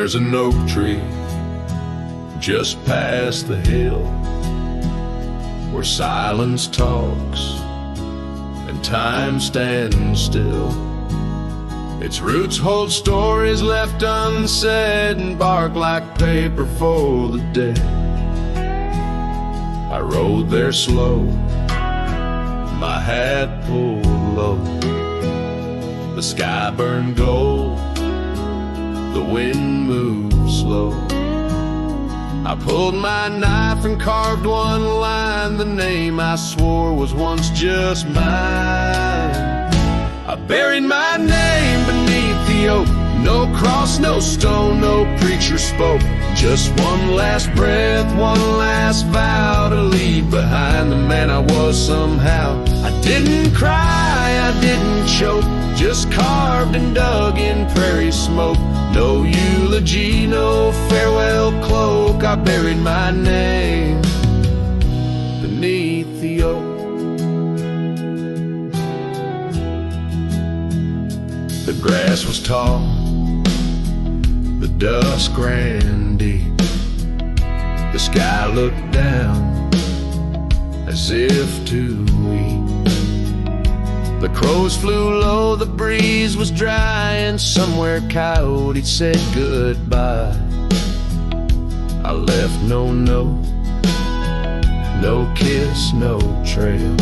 There's an oak tree just past the hill where silence talks and time stands still. Its roots hold stories left unsaid and bark like paper for the dead. I rode there slow, my hat pulled low. The sky burned gold, the wind moved slow. I pulled my knife and carved one line, the name I swore was once just mine. I buried my name beneath the oak. No cross, no stone, no preacher spoke. Just one last breath, one last vow to leave behind the man I was somehow. I didn't cry, I didn't choke, just carved and dug in prairie smoke. No eulogy, no farewell cloak. I buried my name beneath the oak. The grass was tall, the dusk ran deep. The sky looked down as if to weep. The crows flew low, the breeze was dry, and somewhere coyote said goodbye. I left no note, no kiss, no trail,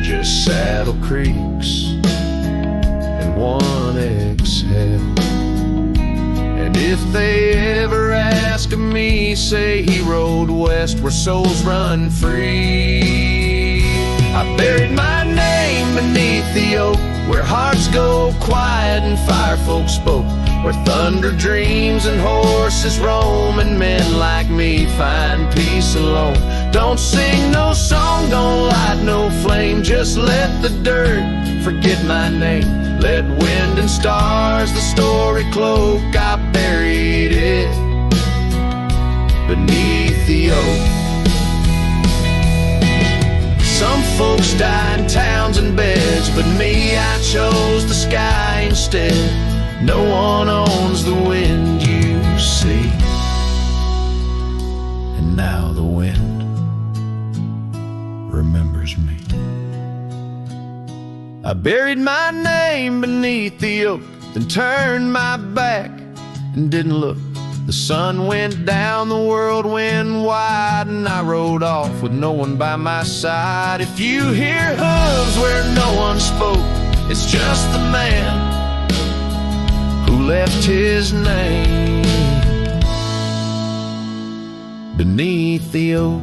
just saddle creaks and one exhale. And if they ever ask of me, say he rode west where souls run free. I buried my name beneath the oak, where hearts go quiet and fire folk spoke, where thunder dreams and horses roam, and men like me find peace alone. Don't sing no song, don't light no flame, just let the dirt forget my name. Let wind and stars the story cloak. I buried it beneath the oak. Some folks die in towns and beds, but me, I chose the sky instead. No one owns the wind you see, and now the wind remembers me. I buried my name beneath the oak, then turned my back and didn't look. The sun went down, the world went wide, and I rode off with no one by my side. If you hear hooves where no one spoke, it's just the man who left his name beneath the oak.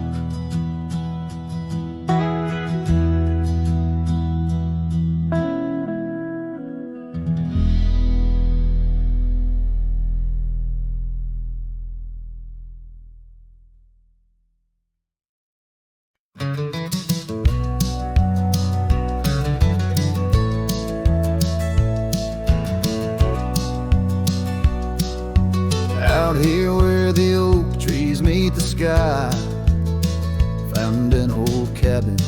Out here where the oak trees meet the sky, found an old cabin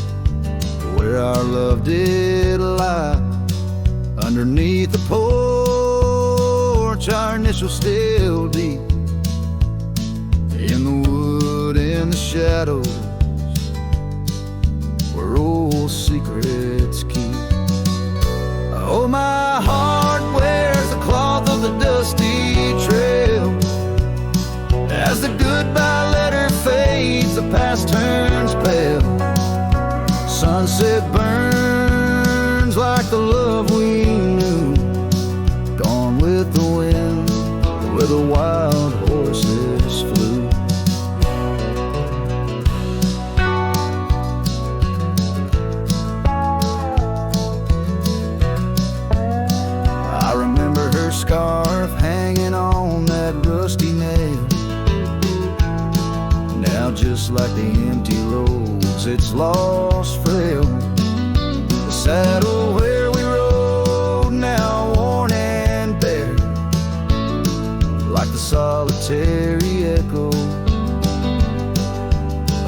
where our love did lie. Underneath the porch, our initials still deep in the wood, in the shadows where old secrets keep. Oh, my heart wears the cloth of the dusty trail. As the goodbye letter fades, the past turns pale. Sunset burns like the love we knew, gone with the wind where the wild horses flew. I remember her scarf hanging on that rusty nail. Now just like the empty roads, it's lost frail. The saddle where we rode, now worn and bare, like the solitary echo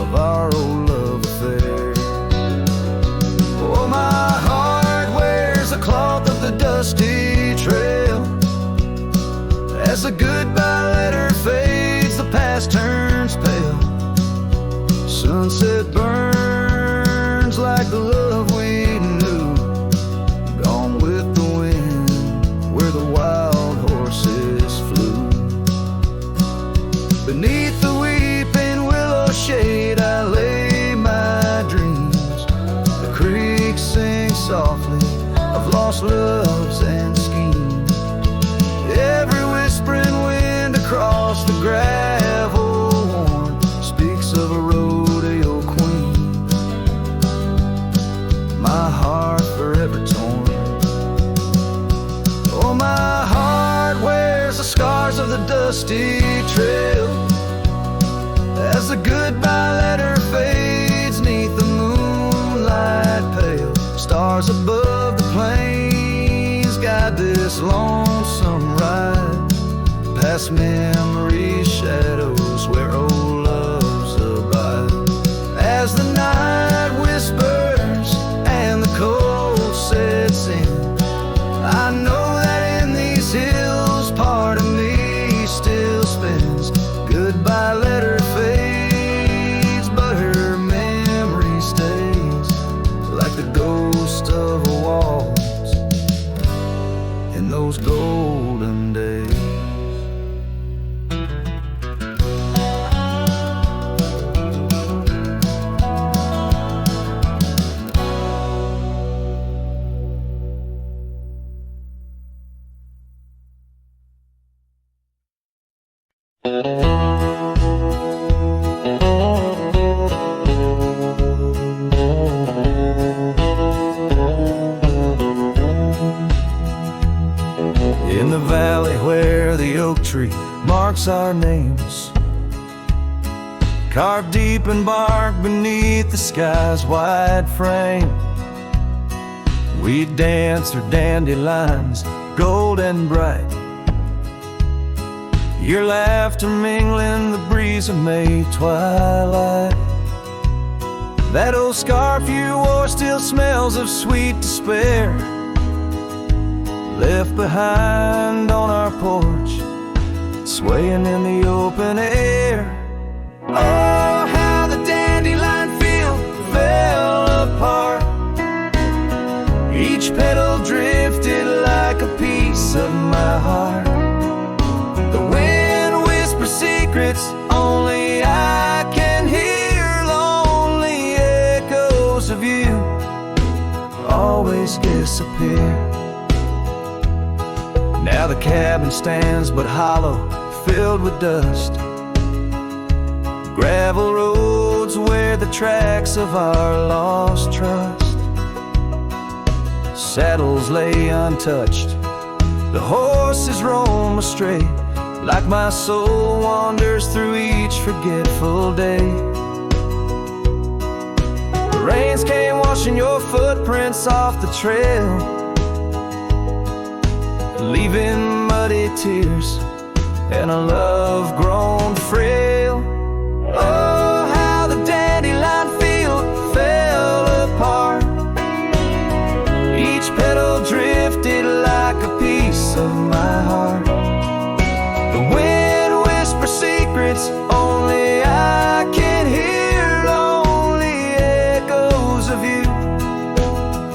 of our old love affair. Oh, my heart wears the cloth of the dusty trail as the goodbye softly of lost loves and schemes. Every whispering wind across the gravel worn speaks of a rodeo queen. My heart forever torn. Oh, my heart wears the scars of the dusty trail as the goodbye letter fades neath the moonlight pale. Stars above the plains guide this lonesome ride past memory's shadows where old loves abide. As the night whispers and the cold sets in, I know that in these hills part of me still spins. Goodbye letter fades, but her memory stays like the ghost of a waltz in those golden days. In the valley where the oak tree marks our names, carved deep in bark beneath the sky's wide frame, we dance through dandelions, gold and bright, your laughter mingling the breeze of May twilight. That old scarf you wore still smells of sweet despair, left behind on our porch, swaying in the open air. Oh, how the dandelion field fell apart. Each petal drifted like a piece of my heart. The wind whispers secrets only I can hear. Lonely echoes of you always disappear. Now the cabin stands but hollow, filled with dust. Gravel roads where the tracks of our lost trust. Saddles lay untouched, the horses roam astray, like my soul wanders through each forgetful day. The rains came washing your footprints off the trail, leaving muddy tears and a love grown frail. Oh, how the dandelion field fell apart. Each petal drifted like a piece of my heart. The wind whispers secrets only I can hear. Lonely echoes of you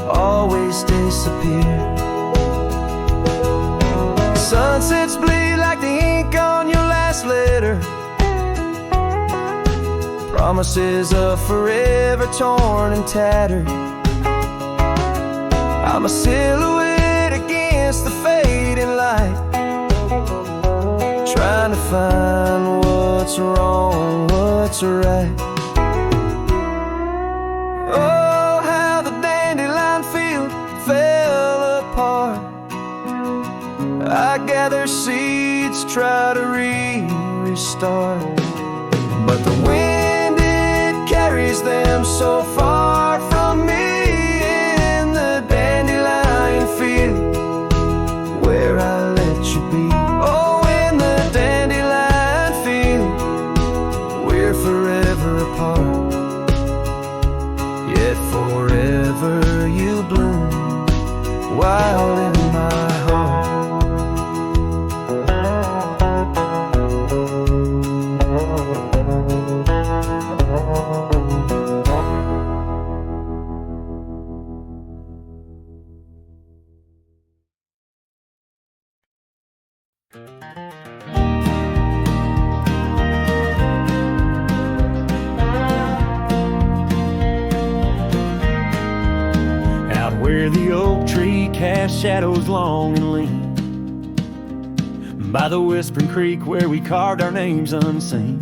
always disappear. Sunsets bleed like the ink on your last letter, promises of forever torn and tattered. I'm a silhouette against the fading light, trying to find what's wrong, what's right. Oh, how the dandelion field fell apart. I gather seeds, try to restart, but the wind, it carries them so far from me. In the dandelion field where I let you be. Oh, in the dandelion field we're forever apart, yet forever you bloom wild in my heart. where the oak tree casts shadows long and lean, by the whispering creek where we carved our names unseen,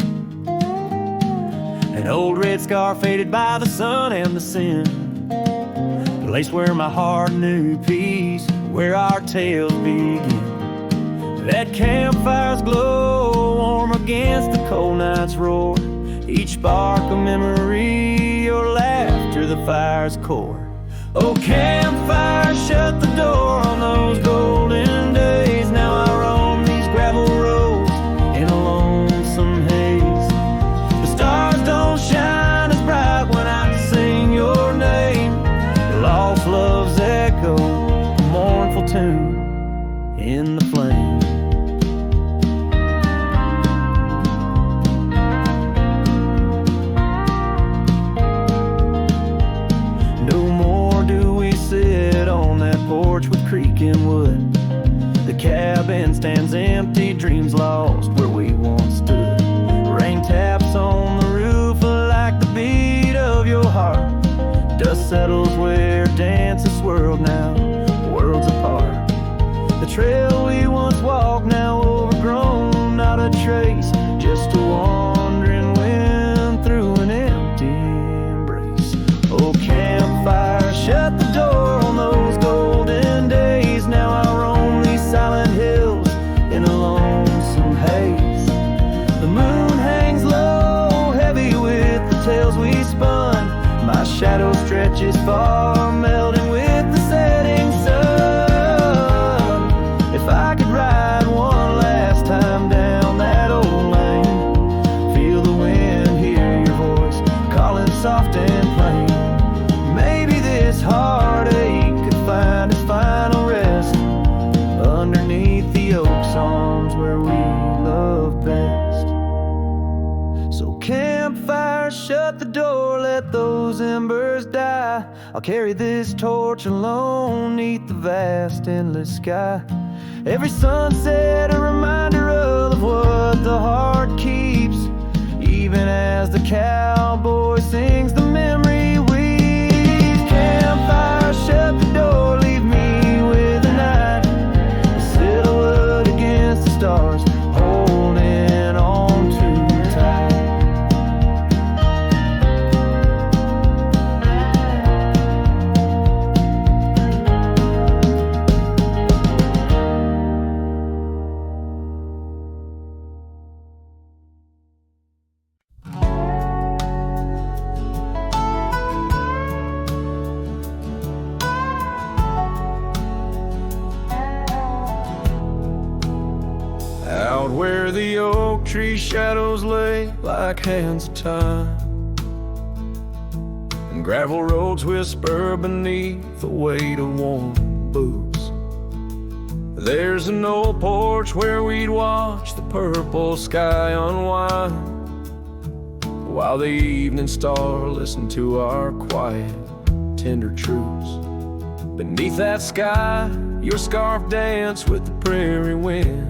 an old red scar faded by the sun and the sin, the place where my heart knew peace, where our tales begin. That campfire's glow, warm against the cold night's roar, each spark a memory, your laughter the fire's core. Oh, campfire, shut the door on those golden days. Now I roam these gravel roads in a lonesome haze. The stars don't shine as bright when I sing your name. Lost love's echo, a mournful tune in the flame. Porch with creaking wood, the cabin stands empty, dreams lost where we once stood. Rain taps on the roof like the beat of your heart. Dust settles where dances swirled, now worlds apart. The trail we once walked, now overgrown, not a trace, just a wandering wind through an empty embrace. Oh, campfire, shut the door on those golden days. Now I roam these silent hills in a lonesome haze. The moon hangs low, heavy with the tales we spun. My shadow stretches far, melting with the setting sun. If I could ride one last time down that old lane, feel the wind, hear your voice calling soft and plain. Maybe this heartache could find its final rest underneath the oak's arms where we love best. So campfire, shut the door, let those embers die. I'll carry this torch alone neath the vast endless sky. Every sunset a reminder of what the heart keeps, even as the cowboy sings the memory weaves. Campfire, shut the door, leave me with the night, a silhouette against the stars, holding on too tight. Out where the oak tree shadows lay like hands of time, and gravel roads whisper beneath the weight of warm boots. There's an old porch where we'd watch the purple sky unwind, while the evening star listened to our quiet, tender truths. Beneath that sky, your scarf danced with the prairie wind,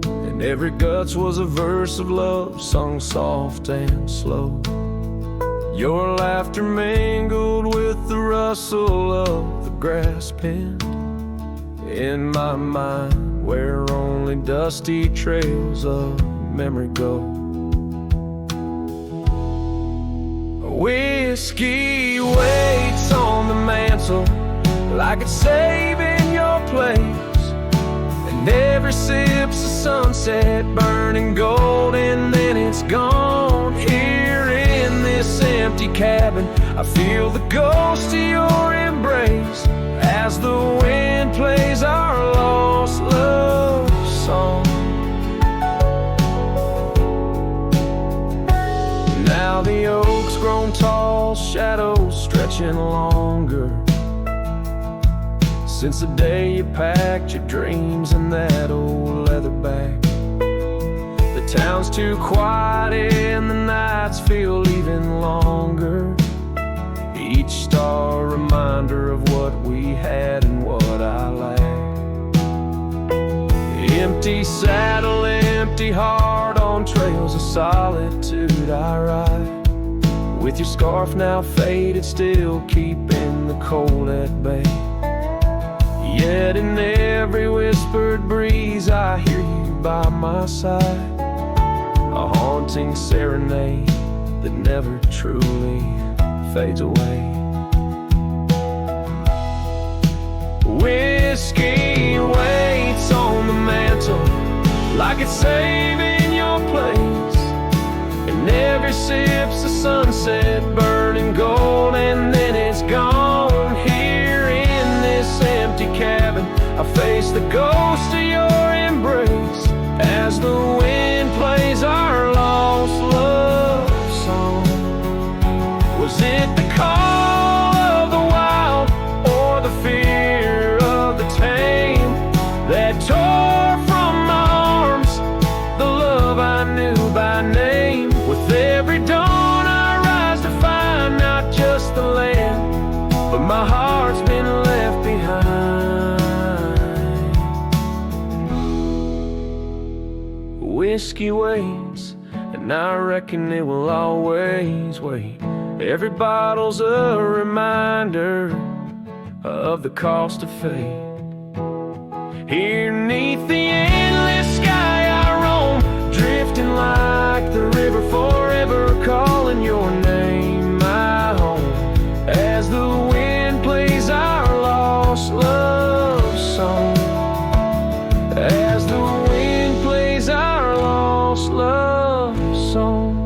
and every guts was a verse of love sung soft and slow. Your laughter mingled with the rustle of the grass pinned in my mind, where only dusty trails of memory go. Whiskey waits on the mantle like it's saving your place, and every sip's a sunset burning gold, and then it's gone. Here in this empty cabin, I feel the ghost of your embrace as the wind plays our lost love song. Now the oak's grown tall, shadows stretching longer, since the day you packed your dreams in that old leather bag. The town's too quiet and the nights feel even longer, each star a reminder of what we had and what I lacked. Empty saddle, empty heart, on trails of solitude I ride, with your scarf now faded, still keeping the cold at bay. Yet in every whispered breeze I hear you by my side, a haunting serenade that never truly fades away. Whiskey waits on the mantle like it's saving your place, and every sip's a sunset burning gold, and then it's gone. Here in this empty cabin I face the ghost of your embrace as the wind plays our lost love song. Was it the call of the wild or the fear of the tame that tore from my arms the love I knew by name? With every dawn I rise to find not just the land, but my heart's been left behind. Whiskey waits, and I reckon it will always wait. Every bottle's a reminder of the cost of fate. Here neath the endless sky I roam, drifting like the river forever, calling your name my home, as the wind plays our lost love song, as the wind plays our lost love song.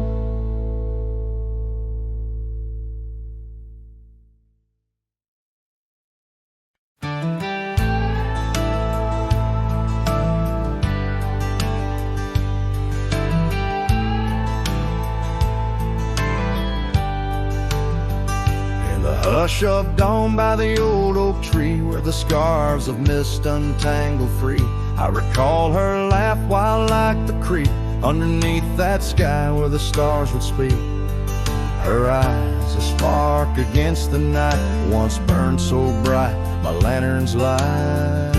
Hush of dawn by the old oak tree, where the scarves of mist untangle free, I recall her laugh while like the creek underneath that sky where the stars would speak. Her eyes a spark against the night, once burned so bright my lantern's light.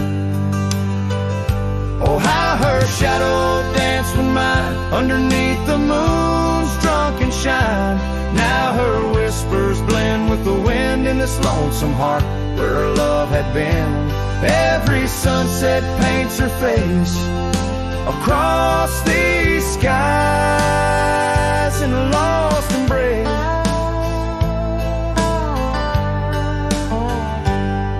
Oh, how her shadow danced with mine underneath the moon's drunken shine. Now her whispers blend with the wind in this lonesome heart where her love had been. Every sunset paints her face across these skies in a lost embrace.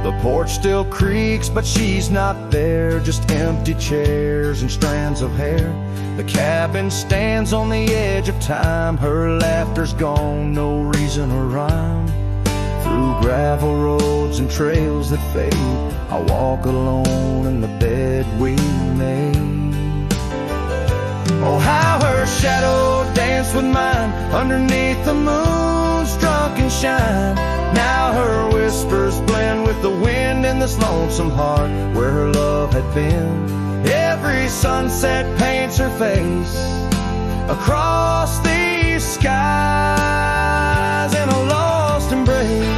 The porch still creaks, but she's not there, just empty chairs and strands of hair. The cabin stands on the edge of time, her laughter's gone, no reason or rhyme. Through gravel roads and trails that fade, I walk alone in the bed we made. Oh, how her shadow danced with mine underneath the moon's drunken shine. Now her whispers blend with the wind in this lonesome heart where her love had been. Every sunset paints her face across these skies in a lost embrace.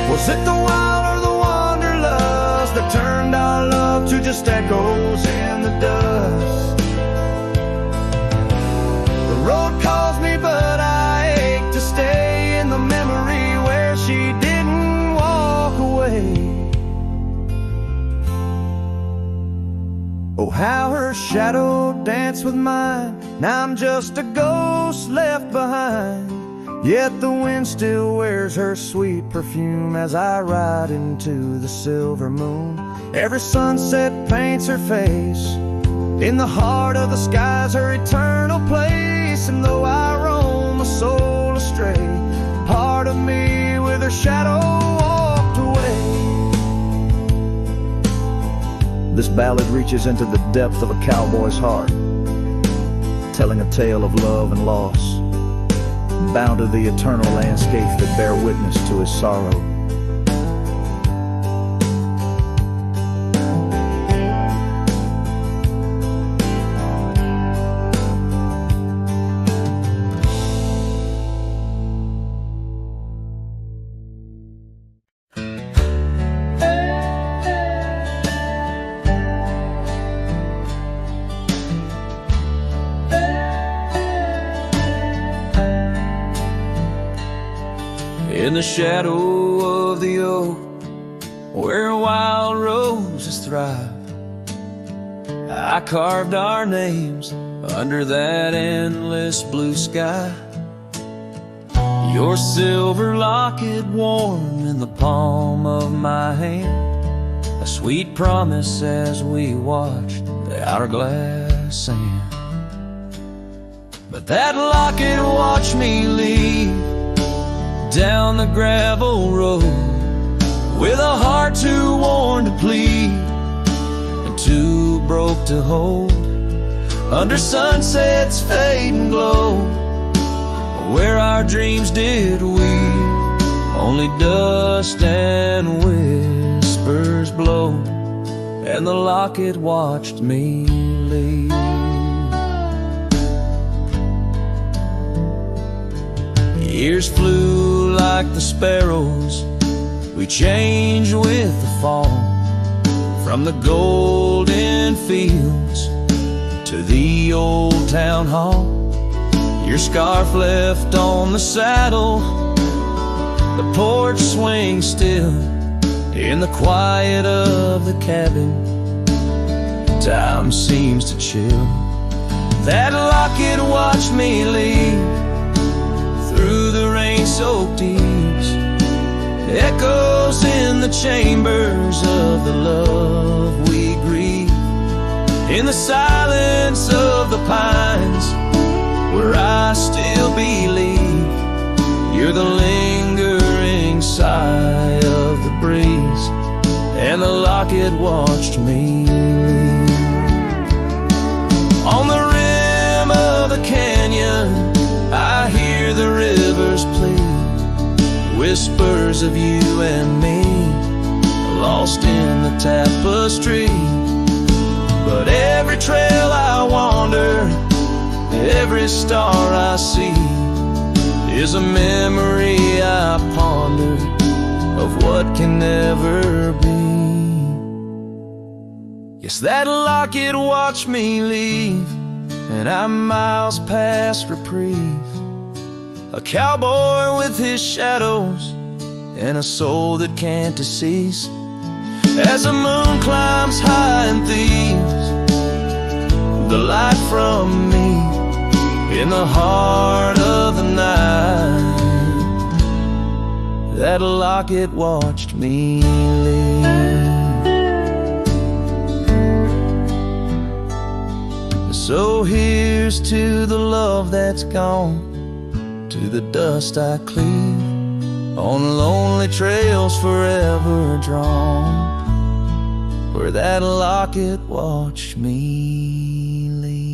Was it the wild or the wanderlust that turned our love to just echoes in the dust? The road calls me, but I ache to stay in the memory where she didn't walk away. Oh, how her shadow danced with mine. Now I'm just a ghost left behind, yet the wind still wears her sweet perfume as I ride into the silver moon. Every sunset paints her face in the heart of the skies, her eternal place. And though I roam a soul astray, part of me with her shadow walked away. This ballad reaches into the depth of a cowboy's heart, telling a tale of love and loss, bound to the eternal landscapes that bear witness to his sorrow. the shadow of the oak, where wild roses thrive, I carved our names under that endless blue sky. Your silver locket warm in the palm of my hand, a sweet promise as we watched the hourglass sand. But that locket watched me leave down the gravel road, with a heart too worn to plead and too broke to hold, under sunset's fading glow, where our dreams did weave, only dust and whispers blow, and the locket watched me leave. Years flew like the sparrows, we changed with the fall, from the golden fields to the old town hall. Your scarf left on the saddle, the porch swings still, in the quiet of the cabin, time seems to chill. That locket watched me leave through the rain-soaked eaves, echoes in the chambers of the love we grieve, in the silence of the pines, where I still believe you're the lingering sigh of the breeze, and the locket watched me leave. On the rim of the canyon, I hear the rivers plead, whispers of you and me, lost in the tapestry. But every trail I wander, every star I see, is a memory I ponder of what can never be. Yes, that locket watched me leave, and I'm miles past reprieve, a cowboy with his shadows and a soul that can't decease. As the moon climbs high and thieves the light from me, in the heart of the night, that locket watched me leave. So here's to the love that's gone, to the dust I cleave, on lonely trails forever drawn, where that locket watched me leave.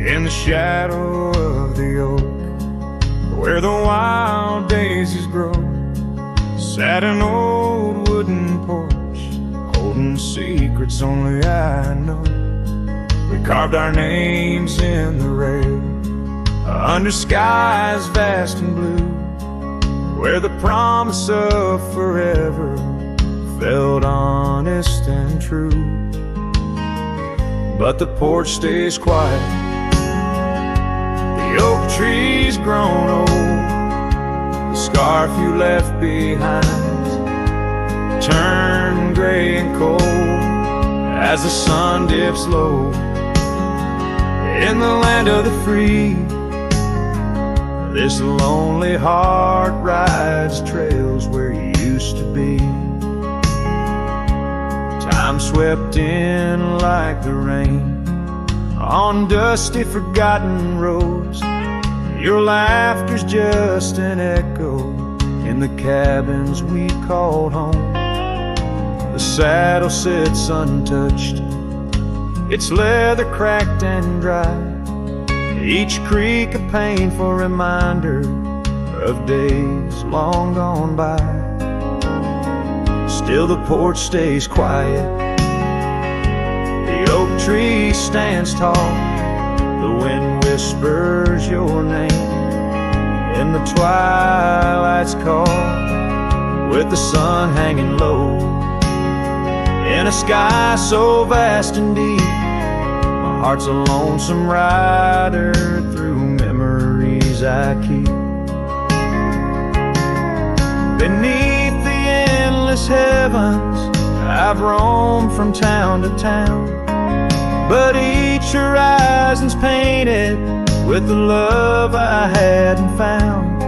In the shadow of the oak, where the wild daisies grow, sat an old wooden porch, holding secrets only I know. We carved our names in the rail, under skies vast and blue, where the promise of forever felt honest and true. But the porch stays quiet, the oak tree's grown old, the scarf you left behind turned gray and cold as the sun dips low. In the land of the free, this lonely heart rides trails where you used to be. Time swept in like the rain on dusty forgotten roads. Your laughter's just an echo in the cabins we called home. The saddle sits untouched, its leather cracked and dry, each creak a painful reminder of days long gone by. Still the porch stays quiet, the tree stands tall, the wind whispers your name in the twilight's call, with the sun hanging low in a sky so vast and deep. My heart's a lonesome rider through memories I keep. Beneath the endless heavens, I've roamed from town to town, but each horizon's painted with the love I hadn't found.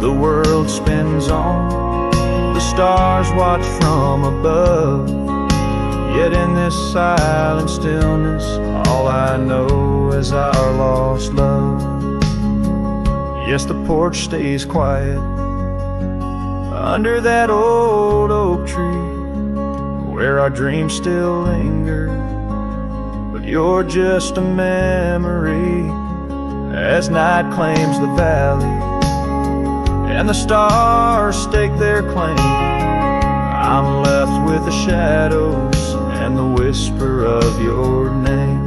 The world spins on, the stars watch from above, yet in this silent stillness, all I know is our lost love. Yes, the porch stays quiet under that old oak tree, where our dreams still linger, but you're just a memory. As night claims the valley and the stars stake their claim, I'm left with the shadows and the whisper of your name.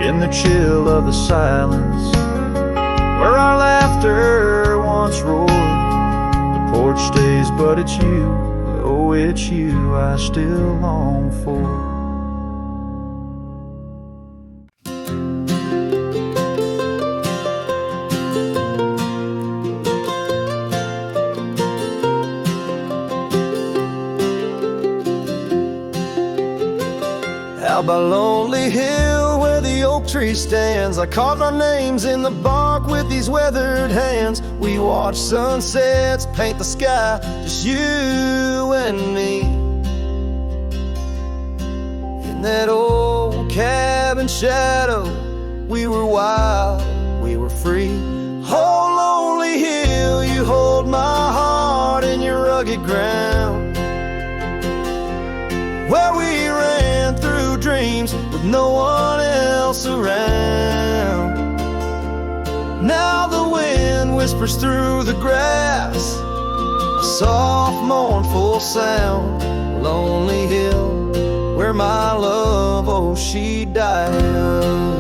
In the chill of the silence, where our laughter once roared, the porch stays, but it's you, oh it's you I still long for. Out by Lonely Hill where the oak tree stands, I carved our names in the bark with these weathered hands. We watch sunsets paint the sky, just you and me. In that old cabin shadow, we were wild, we were free. Oh, Lonely Hill, you hold my heart in your rugged ground, where we ran through dreams with no one else around. Now the wind whispers through the grass, a soft mournful sound. Lonely Hill, where my love, oh she died young.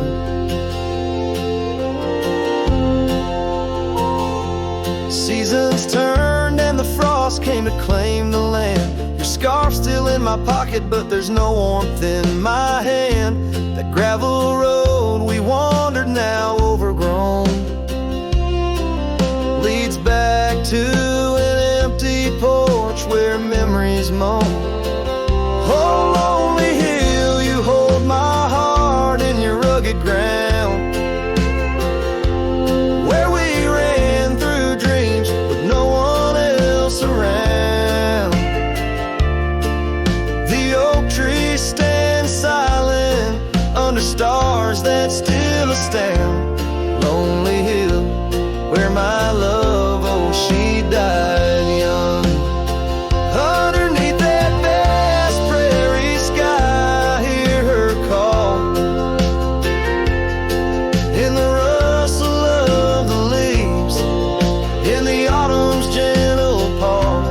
Seasons turned and the frost came to claim the land. Your scarf's still in my pocket, but there's no warmth in my hand. That gravel road we wandered, now overgrown, leads back to an empty porch where memories moan. Oh, Lonely Hill, you hold my heart in your rugged ground, where we ran through dreams with no one else around. The oak tree stands silent under stars that still astound. Lonely Hill, where my love, oh she died young. Underneath that vast prairie sky, hear her call, in the rustle of the leaves, in the autumn's gentle paw,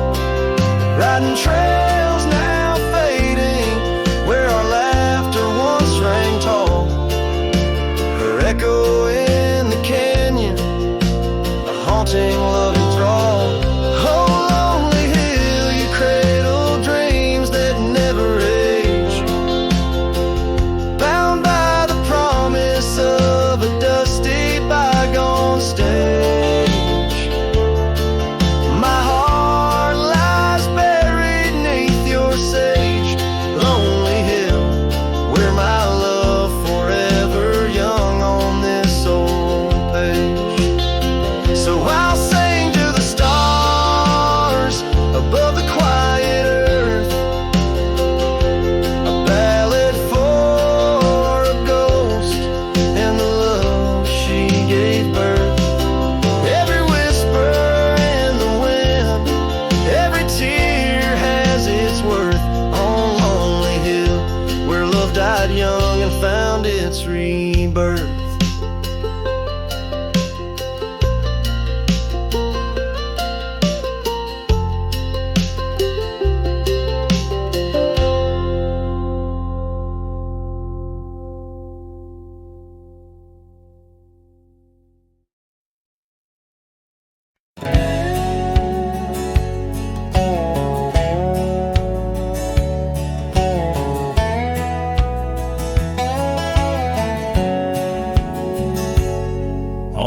riding trails now fading, where our laughter once rang tall. Her echo in the canyon, a haunting loving drawl. Oh, Lonely Hill, you cradle dreams that never age, bound by the promise of a dusty bygone stage. My heart lies buried neath your sage. Lonely Hill, where my love forever young on this old page. So I'll say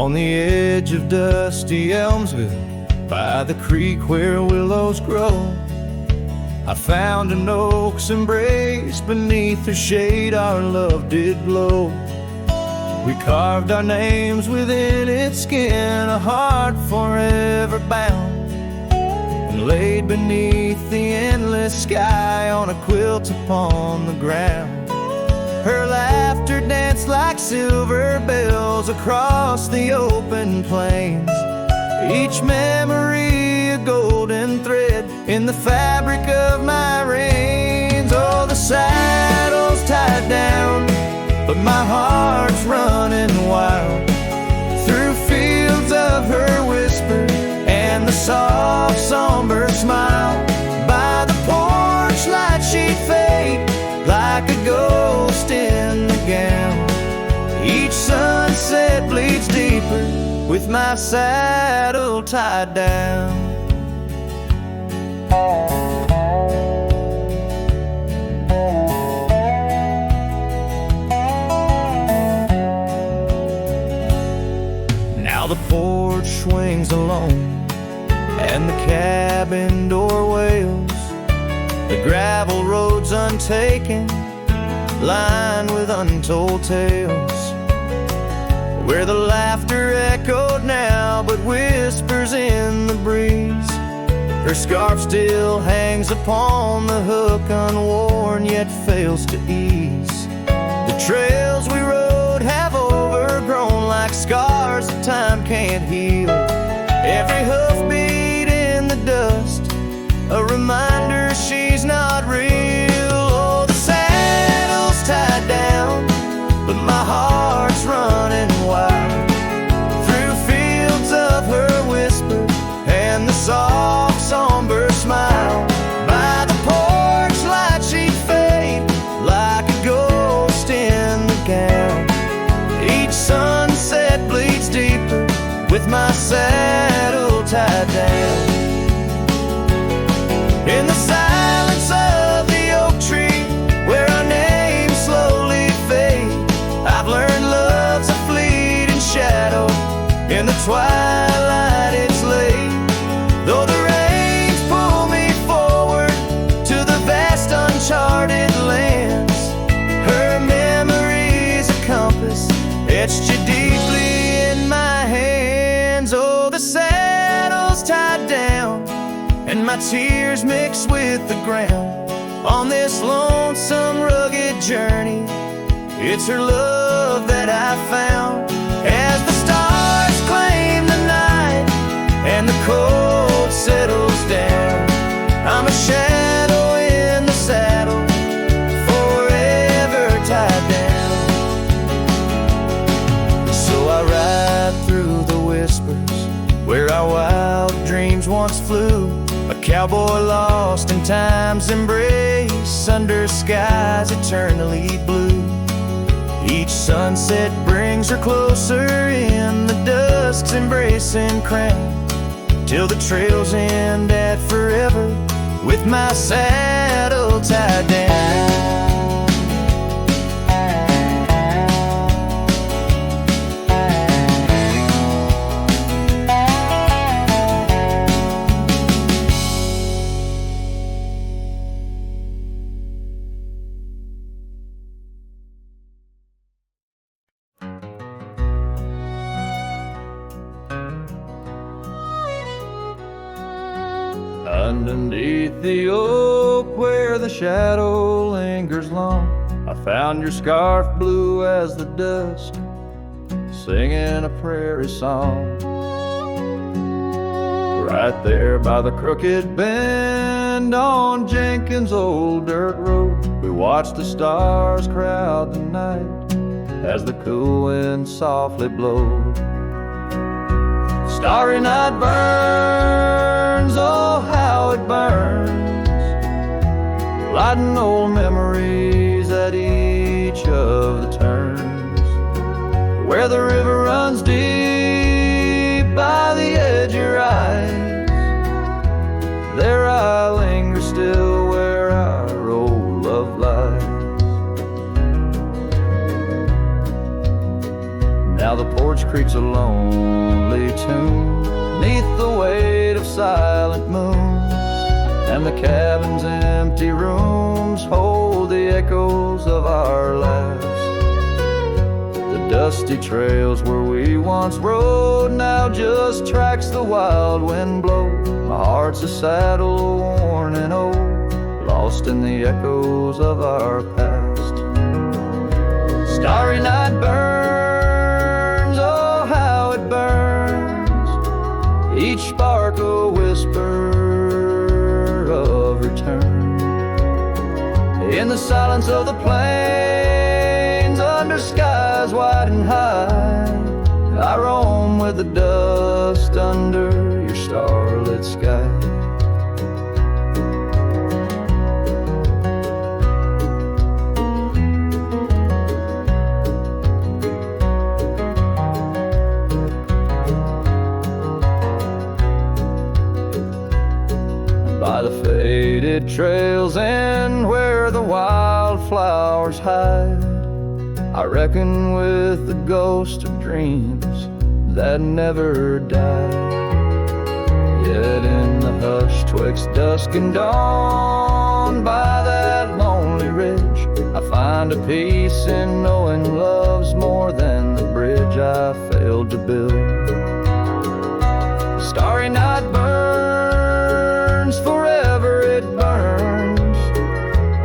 On the edge of dusty Elmsville, by the creek where willows grow, I found an oak's embrace. Beneath her shade our love did glow. We carved our names within its skin, a heart forever bound, and laid beneath the endless sky on a quilt upon the ground. Her laughter danced like silver bells across the open plains, each memory a golden thread in the fabric of my reins. Oh, the saddle's tied down, but my heart's running wild through fields of her whisper and the soft somber smile. By the porch light she'd fade like a ghost in the gown. Each sunset bleeds deeper with my saddle tied down. Now the porch swings alone and the cabin door wails. The gravel road's untaken, lined with untold tales, where the laughter echoed now but whispers in the breeze. Her scarf still hangs upon the hook, unworn yet fails to ease. The trails we rode have overgrown like scars that time can't heal. Every hoofbeat in the dust, a reminder she's not real. Oh, the saddle's tied down, but my heart's running wild through fields of her whisper and the soft somber smile. By the porch light she'd fade like a ghost in the gown. Each sunset bleeds deeper with my saddle tied down. In the silence of the oak tree, where our names slowly fade, I've learned love's a fleeting shadow. In the twilight it's late, though the rains pull me forward to the vast uncharted lands. Her memory's a compass etched you deeply in my hands. Oh, the saddle's tied down and my tears mix with the ground on this lonesome, rugged journey. It's her love that I found. As the stars claim the night and the cold settles down, I'm a shadow in the saddle, forever tied down. So I ride through the whispers where our wild dreams once flew, a cowboy lost in time's embrace under skies eternally blue. Each sunset brings her closer in the dusk's embracing crown, till the trails end at forever with my saddle tied down. Underneath the oak where the shadow lingers long, I found your scarf blue as the dusk, singing a prairie song. Right there by the crooked bend on Jenkins' old dirt road, we watched the stars crowd the night as the cool wind softly blowed. Starry night burns, oh how it burns, lighting old memories at each of the turns. Where the river runs deep by the edge of your eyes, there I linger still where our old love lies. Now Now the porch creaks a lonely tune 'neath the weight of silent moons, and the cabin's empty rooms hold the echoes of our last. The dusty trails where we once rode now just tracks the wild wind blow. My heart's a saddle worn and old, lost in the echoes of our past. Starry night burns, oh how it burns, each spark a whisper of return. In the silence of the plains, under skies wide and high, I roam with the dust under your starlit sky. By the faded trails and where the wildflowers hide, I reckon with the ghost of dreams that never die. Yet in the hush twixt dusk and dawn, by that lonely ridge, I find a peace in knowing love's more than the bridge I failed to build. Starry night burns, forever it burns,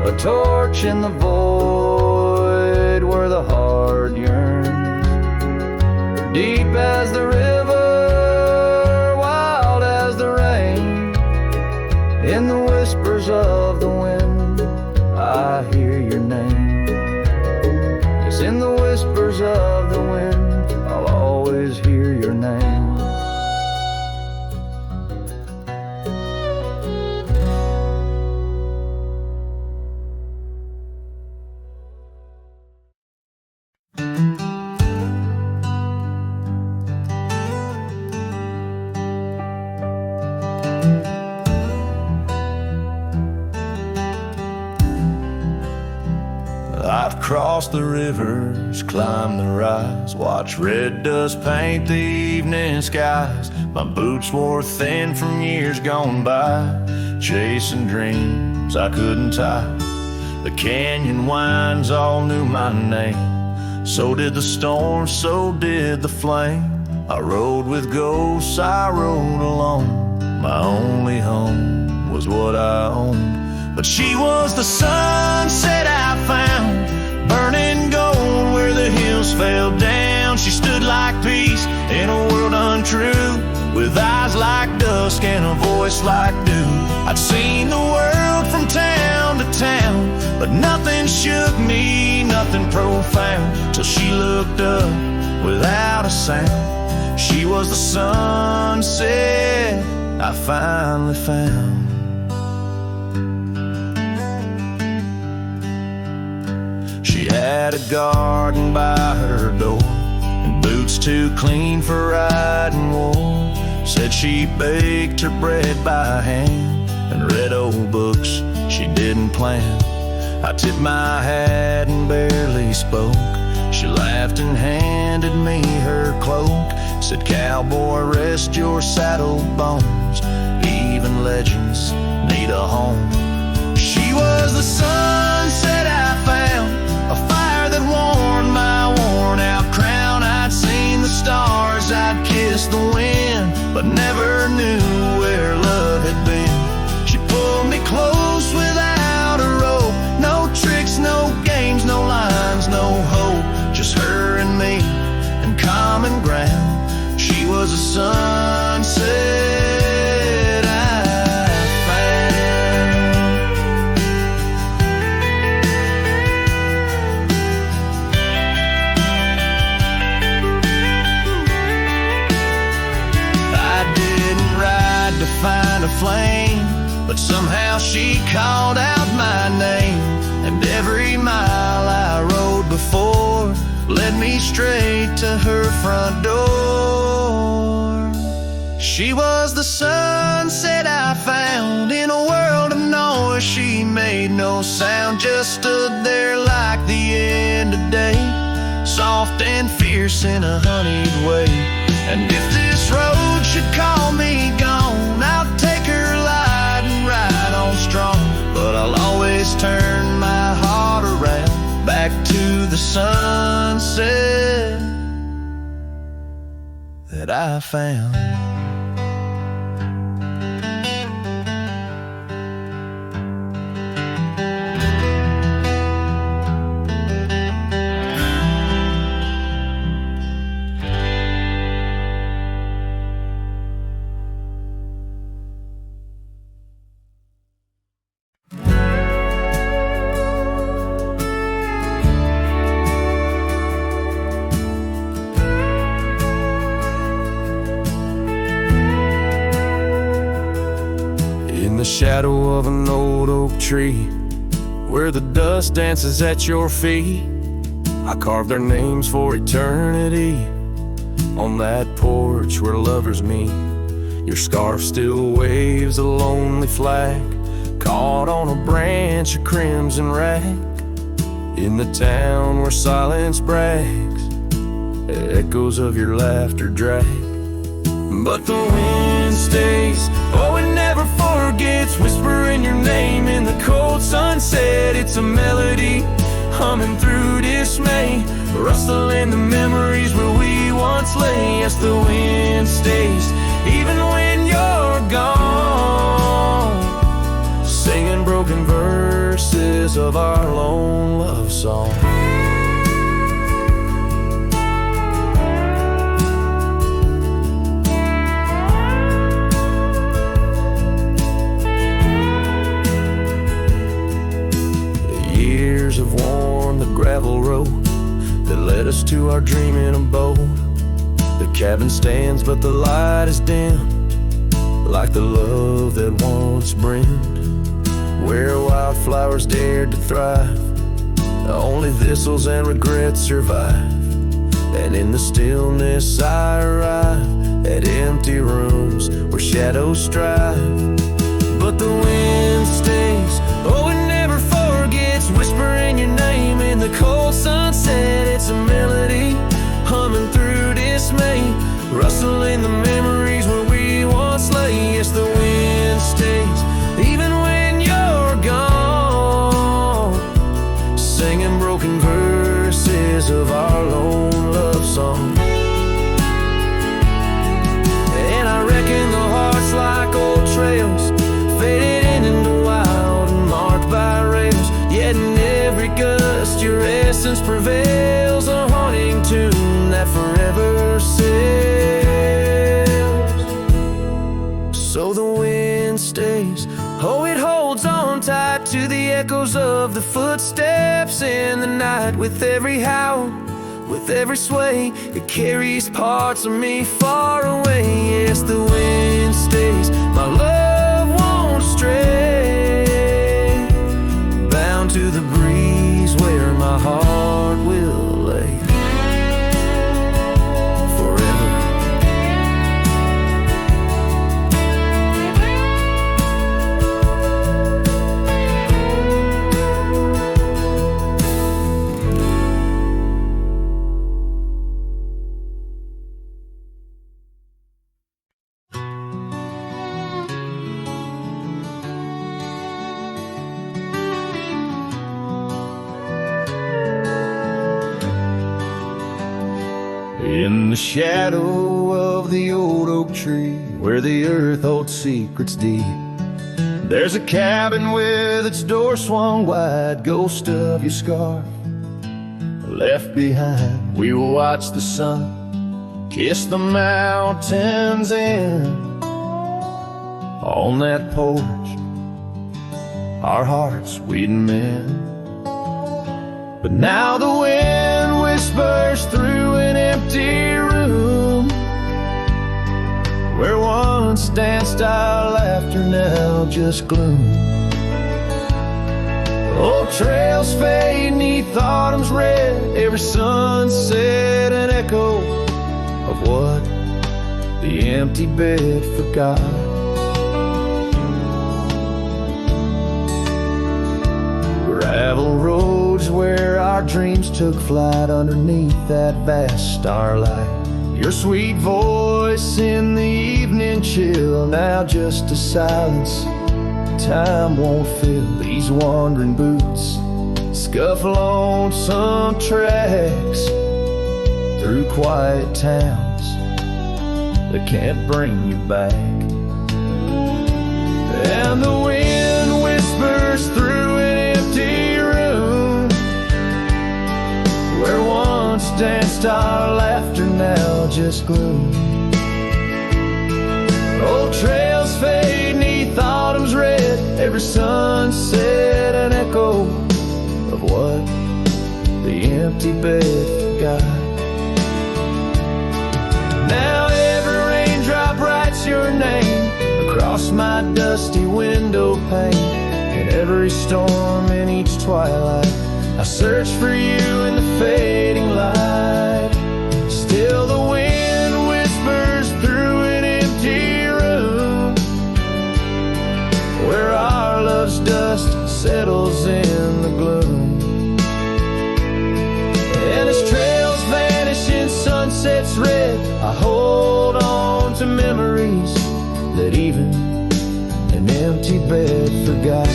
a torch in the void where the heart yearns. Deep as the river, wild as the rain, in the whispers of the wind, I hear your name. Yes, in the whispers of the wind, I'll always hear your name. I've crossed the rivers, climbed the rise, watched red dust paint the evening skies. My boots wore thin from years gone by, chasing dreams I couldn't tie. The canyon winds all knew my name, so did the storm, so did the flame. I rode with ghosts, I rode alone. My only home was what I owned. But she was the sunset I found, burning gold where the hills fell down. She stood like peace in a world untrue, with eyes like dusk and a voice like dew. I'd seen the world from town to town, but nothing shook me, nothing profound, till she looked up without a sound. She was the sunset I finally found. She had a garden by her door, and boots too clean for riding wool. Said she baked her bread by hand and read old books she didn't plan. I tipped my hat and barely spoke. She laughed and handed me her cloak. Said, "Cowboy, rest your saddle bones. Even legends need a home." She was the sunset I found, a fire that warmed my worn-out crown. I'd seen the stars, I'd kissed the wind, but never knew where love had been. She pulled me close without a rope, no tricks, no games, no lines, no hope, just her and me and common ground. She was a sunset I found. I didn't ride to find a flame, but somehow she called out my name. And every mile I rode before led me straight to her front door. She was the sunset I found in a world of noise. She made no sound, just stood there like the end of day. soft and fierce in a honeyed way. And if this road should call me gone, I'll take her light and ride on strong. But I'll always turn my heart around back to the sunset that I found. Shadow of an old oak tree, where the dust dances at your feet, I carved their names for eternity. On that porch where lovers meet, your scarf still waves a lonely flag, caught on a branch of crimson rag. In the town where silence brags, echoes of your laughter drag. But the wind stays, oh it never forgets, whispering your name in the cold sunset. It's a melody, humming through dismay, rustling the memories where we once lay. Yes, the wind stays, even when you're gone, singing broken verses of our lone love song. Have worn the gravel road that led us to our dreaming abode. The cabin stands, but the light is dimmed, like the love that once brimmed. Where wildflowers dared to thrive, only thistles and regrets survive. And in the stillness I arrive at empty rooms where shadows strive. But the wind stays, oh it never forgets, whispering your name in the cold sunset. It's a melody, humming through dismay, rustling the memories where we once lay. Yes, the wind stays, even when you're gone, singing broken verses of our lone love song. And I reckon the heart's like old trails, faded into wild and marked by rails. Yet in every gust your essence prevails, a haunting tune that forever sails. So the wind stays, oh it holds on tight to the echoes of the footsteps in the night. With every howl, with every sway, it carries parts of me far away. Yes, the wind stays, my love won't stray, bound to the breeze where my heart will lay forever. In the shadow of the old oak tree, where the earth holds secrets deep, there's a cabin with its door swung wide, ghost of your scarf left behind. We will watch the sun kiss the mountains in. On that porch, our hearts we'd mend. But now the wind whispers through an empty room, where once danced our laughter, now just gloom. Old trails fade neath autumn's red, every sunset an echo of what the empty bed forgot. Gravel roads where our our dreams took flight underneath that vast starlight. Your sweet voice in the evening chill, now just a silence time won't fill. These wandering boots scuffle on some tracks through quiet towns that can't bring you back. And the wind whispers through an empty room where once danced our laughter, now just gloom. Old trails fade neath autumn's red, every sunset an echo of what the empty bed forgot. Now every raindrop writes your name across my dusty window pane. In every storm, in each twilight, I search for you in the fading light. Still the wind whispers through an empty room where our love's dust settles in the gloom. And as trails vanish in sunsets red, I hold on to memories that even an empty bed forgot.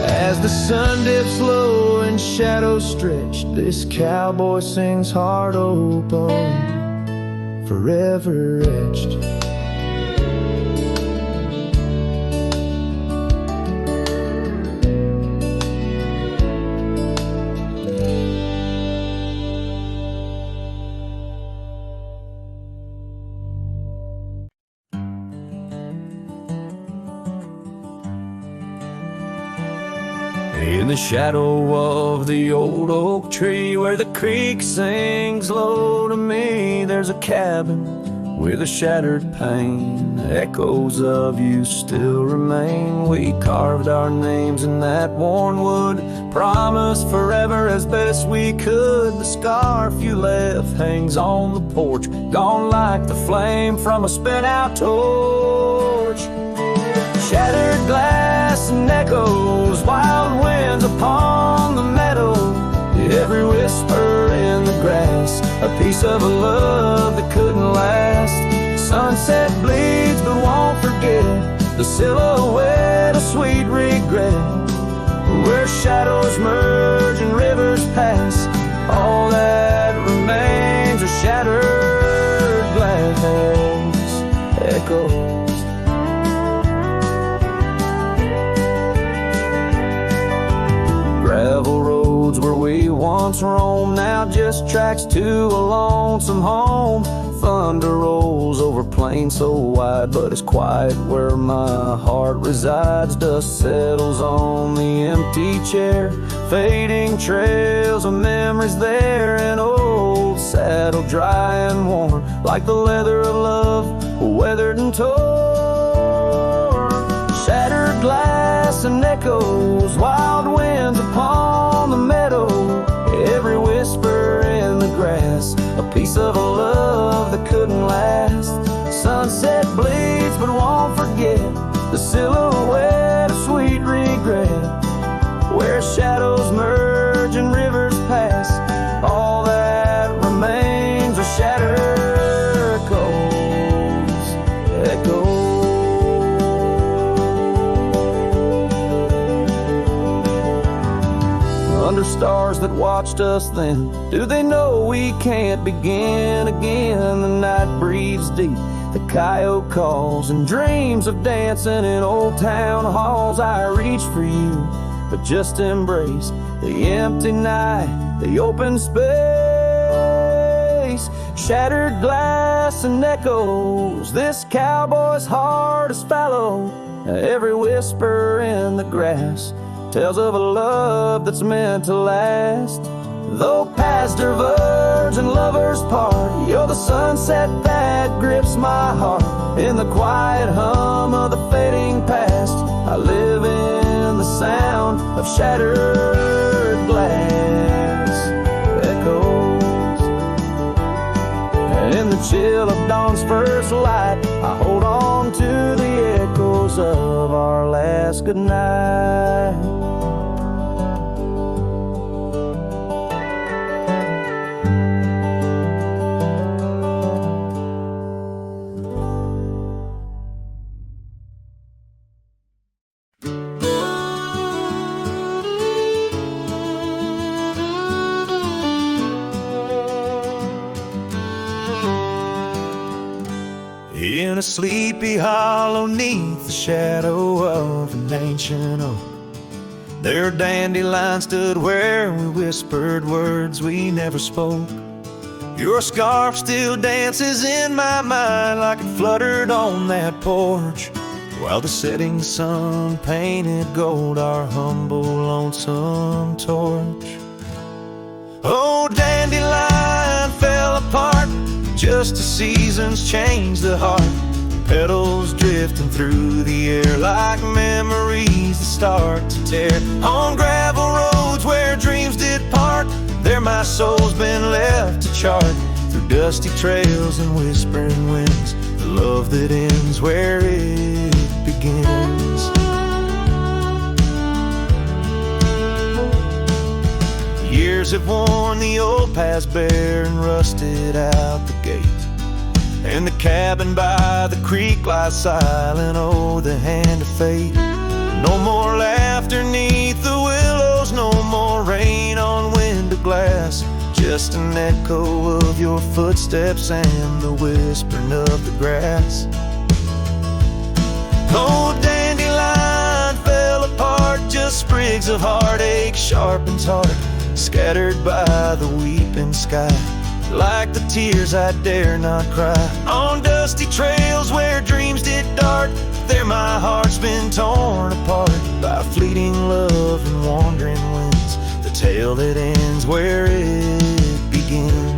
As the sun dips low and shadows stretch, this cowboy sings heart open, forever etched. In the shadow of the old oak tree where the creek sings low to me, there's a cabin with a shattered pane. Echoes of you still remain. We carved our names in that worn wood, promised forever as best we could. The scarf you left hangs on the porch, gone like the flame from a spent out torch. Shattered glass and echoes, wild winds upon the meadow, every whisper in the grass, a piece of a love that couldn't last. Sunset bleeds but won't forget, the silhouette of sweet regret, where shadows merge and rivers pass, all that remains are shattered glass echoes. Gravel roads where we once roamed, now just tracks to a lonesome home. Thunder rolls over plains so wide, but it's quiet where my heart resides. Dust settles on the empty chair, fading trails of memories there. An old saddle dry and worn, like the leather of love, weathered and torn. Shattered glass and echoes, wild winds upon the meadow, every whisper in the grass, a piece of a love that couldn't last. Sunset bleeds but won't forget, the silhouette of sweet regret, where shadows merge and rivers pass, all that remains are shattered echoes. Under stars that watched us then, do they know we can't begin again? The night breathes deep, the coyote calls, and dreams of dancing in old town halls. I reach for you, but just embrace the empty night, the open space. Shattered glass and echoes, this cowboy's heart is fallow. Every whisper in the grass tells of a love that's meant to last. Though paths diverge and lovers part, you're the sunset that grips my heart. In the quiet hum of the fading past, I live in the sound of shattered glass echoes. And in the chill of dawn's first light, I hold on to the echoes of our last goodnight. In a sleepy hollow 'neath the shadow of an ancient oak, their dandelion stood where we whispered words we never spoke. Your scarf still dances in my mind like it fluttered on that porch, while the setting sun painted gold our humble lonesome torch. Oh, dandelion fell apart just as seasons change the heart, petals drifting through the air like memories that start to tear. On gravel roads where dreams did part, there my soul's been left to chart, through dusty trails and whispering winds, the love that ends where it begins. Years have worn the old paths bare and rusted out the gate, and the cabin by the creek lies silent, oh, the hand of fate. No more laughter 'neath the willows, no more rain on window glass, just an echo of your footsteps and the whispering of the grass. Oh, dandelion fell apart, just sprigs of heartache sharpened heart, scattered by the weeping sky, like the tears I dare not cry. On dusty trails where dreams did dart, there my heart's been torn apart by fleeting love and wandering winds, the tale that ends where it begins.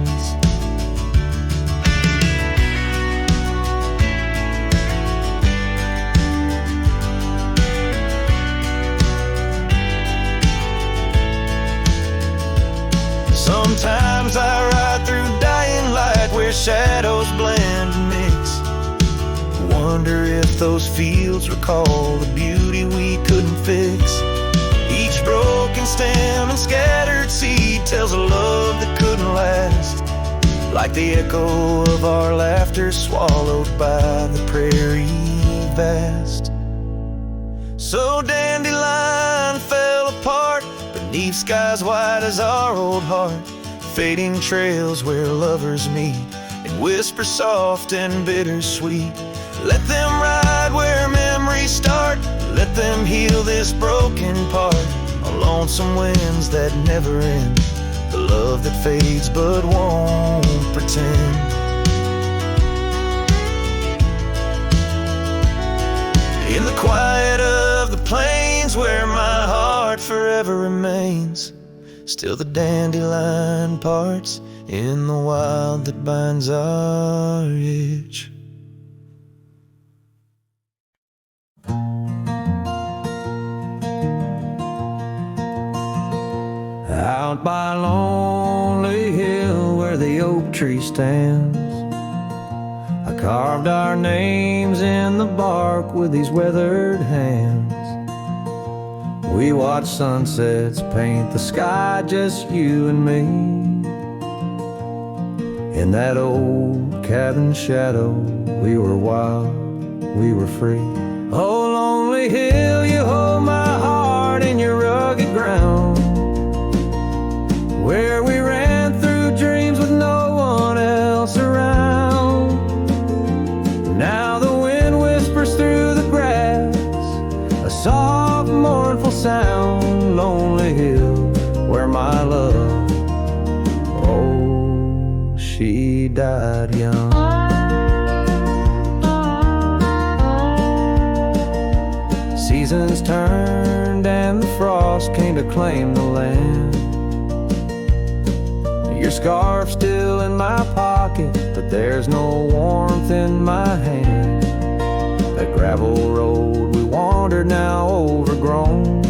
Sometimes I ride through dying light where shadows blend and mix, wonder if those fields recall the beauty we couldn't fix. Each broken stem and scattered seed tells a love that couldn't last, like the echo of our laughter swallowed by the prairie vast. So dandelion fell apart beneath skies white as our old heart, fading trails where lovers meet and whisper soft and bittersweet. Let them ride where memories start, let them heal this broken part, on lonesome winds that never end, the love that fades but won't pretend. In the quiet of the plains where my heart forever remains, still the dandelion parts in the wild that binds our itch. Out by lonely hill where the oak tree stands, I carved our names in the bark with these weathered hands. We watch sunsets paint the sky, just you and me, in that old cabin shadow. We were wild, we were free. Oh, lonely hill, you hold my heart in your rugged ground, where we ran through dreams with no one else around. Now the wind whispers through the grass, a soft, mournful sound. Lonely hill, where my love, oh, she died young. Seasons turned and the frost came to claim the land. Your scarf's still in my pocket, but there's no warmth in my hand. That gravel road we wandered, now overgrown,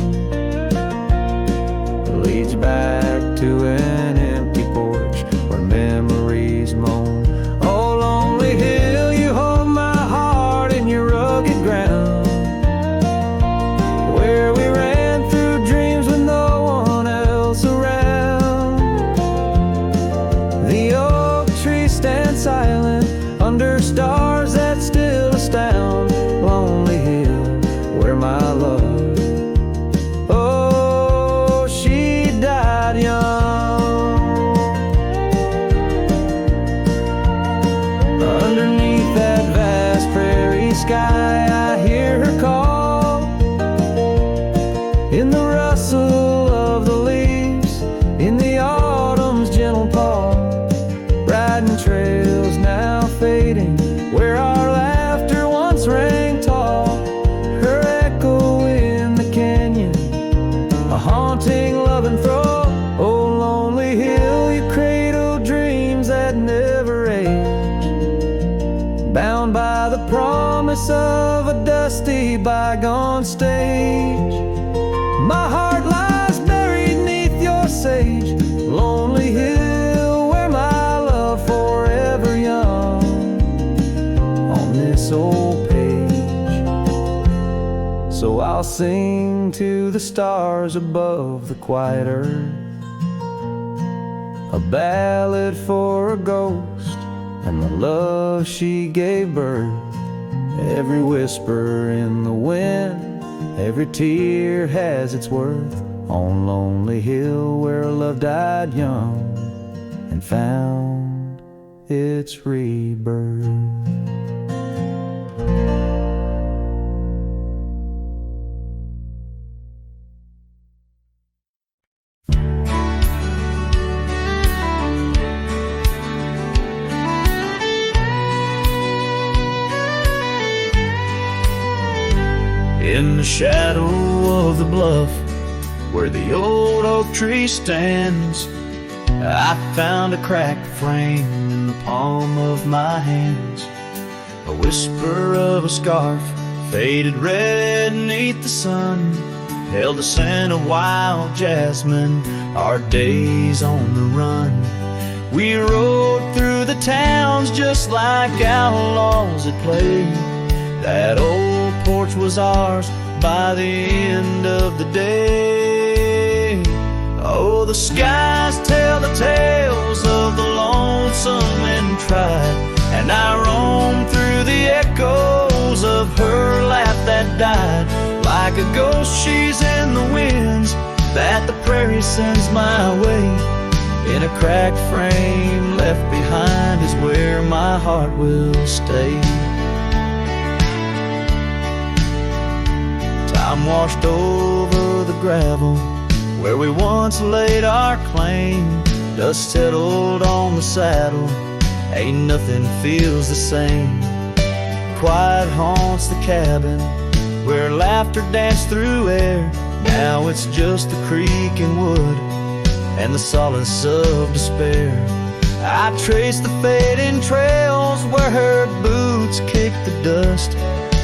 leads back to an empty porch where memories moan. Oh, lonely hill, you hold my heart in your rugged ground, where we ran through dreams with no one else around. The oak tree stands silent under stars that still astound. Lonely hill, where my love, oh, she died young. Underneath that valley sky I hear her call. In the rustle of the leaves, in the autumn's gentle paw, riding trails now fading, where our laughter once rang tall. Her echo in the canyon, a haunting loving throe. Oh, lonely hill, you cradle dreams that never age, bound by the promise of a dusty bygone stage. My heart lies buried neath your sage, lonely hill, where my love forever young on this old page. So I'll sing to the stars above the quiet earth, a ballad for a ghost and the love she gave birth. Every whisper in the wind, every tear has its worth, on lonely hill where love died young and found its rebirth. In the shadow of the bluff, where the old oak tree stands, I found a cracked frame in the palm of my hands. A whisper of a scarf, faded red beneath the sun, held the scent of wild jasmine, our days on the run. We rode through the towns just like outlaws at play. That old porch was ours by the end of the day. Oh, the skies tell the tales of the lonesome and tried, and I roam through the echoes of her laugh that died. Like a ghost she's in the winds that the prairie sends my way. In a cracked frame left behind is where my heart will stay. Time washed over the gravel where we once laid our claim. Dust settled on the saddle, ain't nothing feels the same. Quiet haunts the cabin where laughter danced through air. Now it's just the creaking wood and the solace of despair. I trace the fading trails where her boots kick the dust.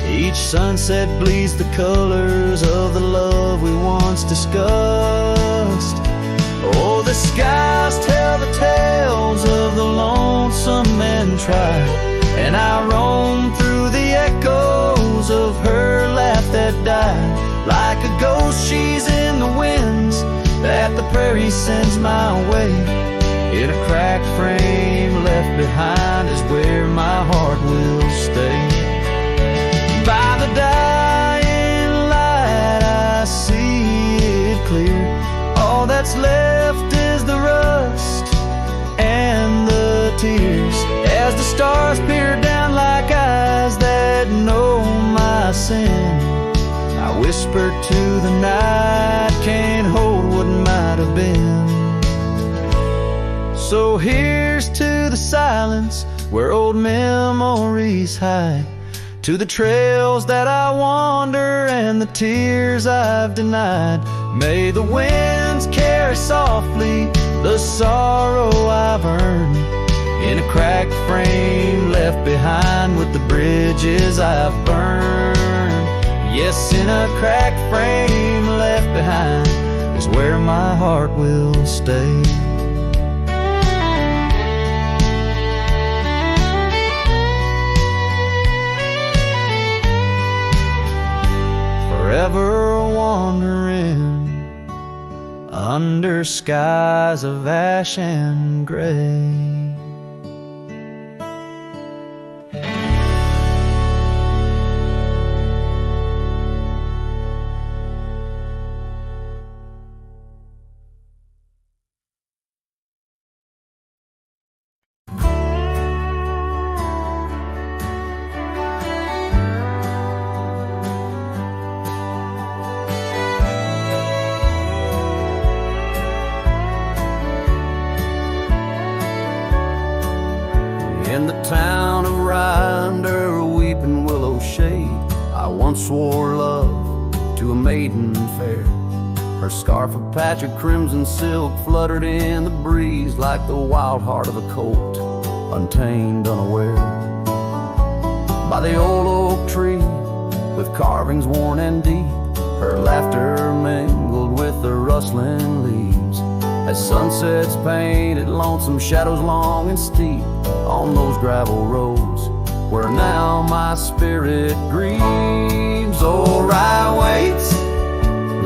Each sunset bleeds the colors of the love we once discussed. Oh, the skies tell the tales of the lonesome and tried, and I roam through the echoes of her laugh that died. Like a ghost she's in the winds that the prairie sends my way. In a cracked frame left behind is where my heart will stay. By the dying light I see it clear. All that's left is the rust and the tears, as the stars peer down like eyes that know my sin. I whisper to the night, can't hold what might have been. So here's to the silence where old memories hide, to the trails that I wander and the tears I've denied. May the winds carry softly the sorrow I've earned, in a cracked frame left behind with the bridges I've burned. Yes, in a cracked frame left behind is where my heart will stay. Forever wandering under skies of ash and gray. In the town of Rye, under a weeping willow shade, I once swore love to a maiden fair. Her scarf of patch of crimson silk fluttered in the breeze like the wild heart of a colt, untamed, unaware. By the old oak tree, with carvings worn and deep, her laughter mingled with the rustling leaves, as sunsets painted lonesome shadows long and steep on those gravel roads where now my spirit grieves. Oh, Rye waits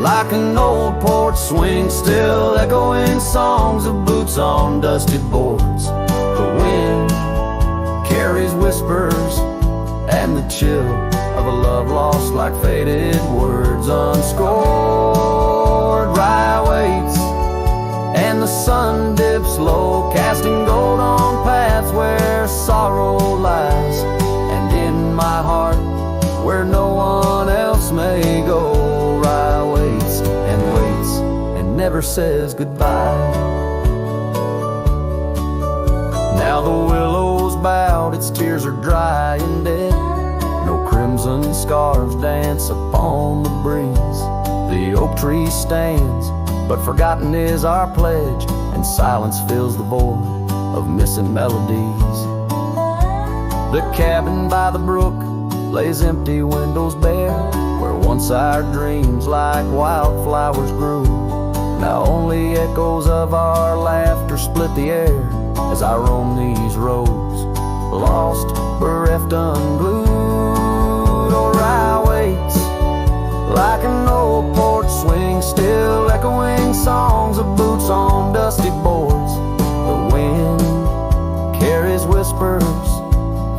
like an old porch swing, still echoing songs of boots on dusty boards. The wind carries whispers and the chill of a love lost like faded words unscored. Rye waits and the sun dips low, casting gold on paths where sorrow lies, and in my heart where no one else may go. Rye waits and never says goodbye. Now the willow's bowed, its tears are dry and dead. No crimson scarves dance upon the breeze. The oak tree stands, but forgotten is our pledge, and silence fills the void of missing melodies. The cabin by the brook lays empty, windows bare, where once our dreams like wildflowers grew. Now only echoes of our laughter split the air as I roam these roads, lost, bereft, unglued. Oh, Rye waits like an old porch swing, still echoing songs of boots on dusty boards. The wind carries whispers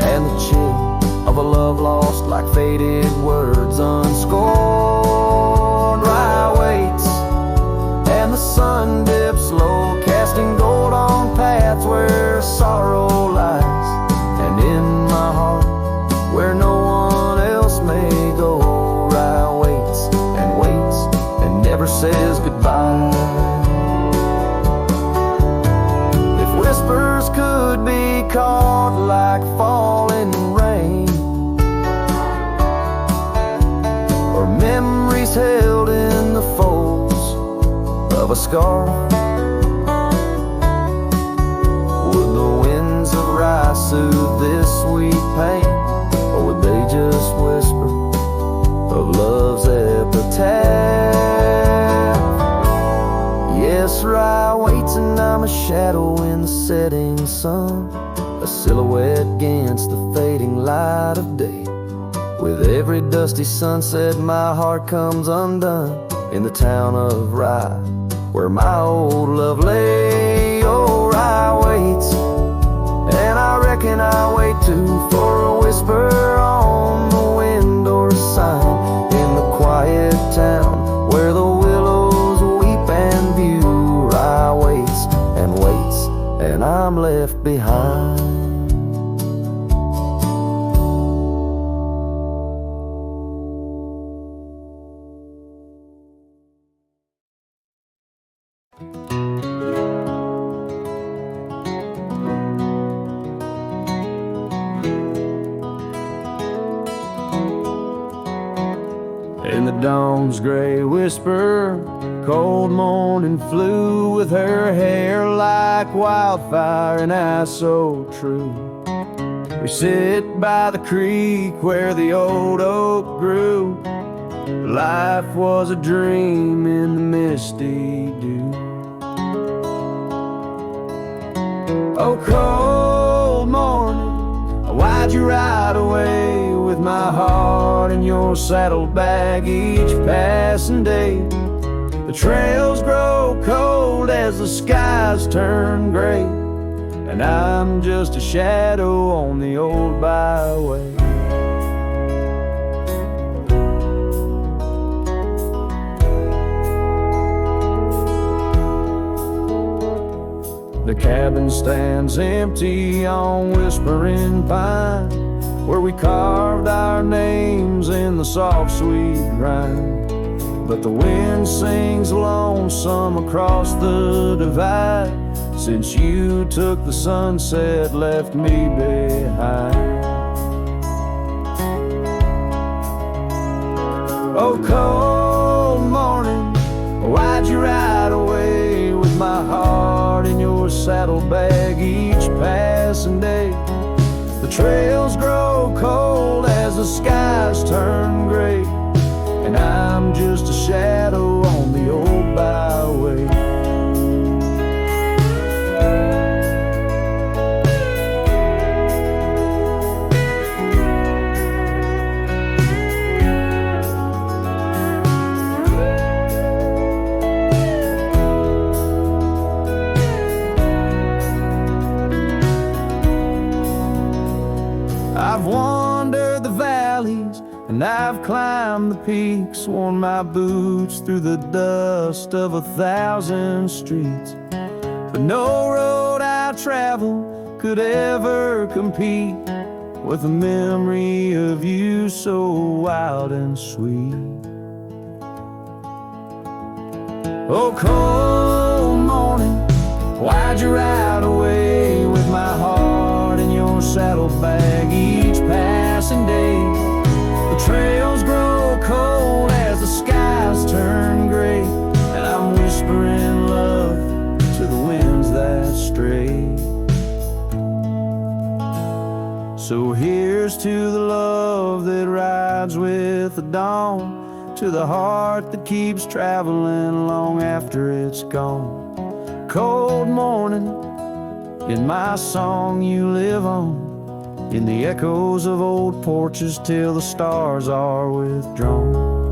and the chill of a love lost like faded words unscored. Rye waits and the sun dips low, casting gold on paths where sorrow lies, and in my heart where no one else may go. Rye waits and never says goodbye. If whispers could be caught like falling rain, or memories held in the folds of a scarf, would the winds of Rye soothe this sweet pain, or would they just whisper of love's epitaph? Yes, Rye waits and I'm a shadow in the setting sun, a silhouette against the fading light of day. With every dusty sunset my heart comes undone in the town of Rye, where my old love lay. Oh, Rye waits, and I reckon I'll wait too for a whisper on the window or a sign in the quiet town where the willows weep and view. Rye waits, and I'm left behind. In the dawn's gray whisper, cold morning flew with her hair like wildfire and eyes so true. We sit by the creek where the old oak grew. Life was a dream in the misty dew. Oh, cold morning, why'd you ride away with my heart in your saddlebag each passing day? The trails grow cold as the skies turn gray, and I'm just a shadow on the old byway. The cabin stands empty on Whispering Pine, where we carved our names in the soft sweet rime. But the wind sings lonesome across the divide, since you took the sunset, left me behind. Oh, cold morning, why'd you ride away with my heart in your saddlebag each passing day? The trails grow cold as the skies turn gray, and I'm just a shadow on the old byway. I've wandered the valleys and I've climbed the peaks, worn my boots through the dust of 1,000 streets, but no road I travel could ever compete with the memory of you so wild and sweet. Oh, cold morning, why'd you ride away with my heart in your saddlebag each passing day? The trails grow cold as the skies turn gray, and I'm whispering love to the winds that stray. So here's to the love that rides with the dawn, to the heart that keeps traveling long after it's gone. Cold morning, in my song you live on, in the echoes of old porches till the stars are withdrawn.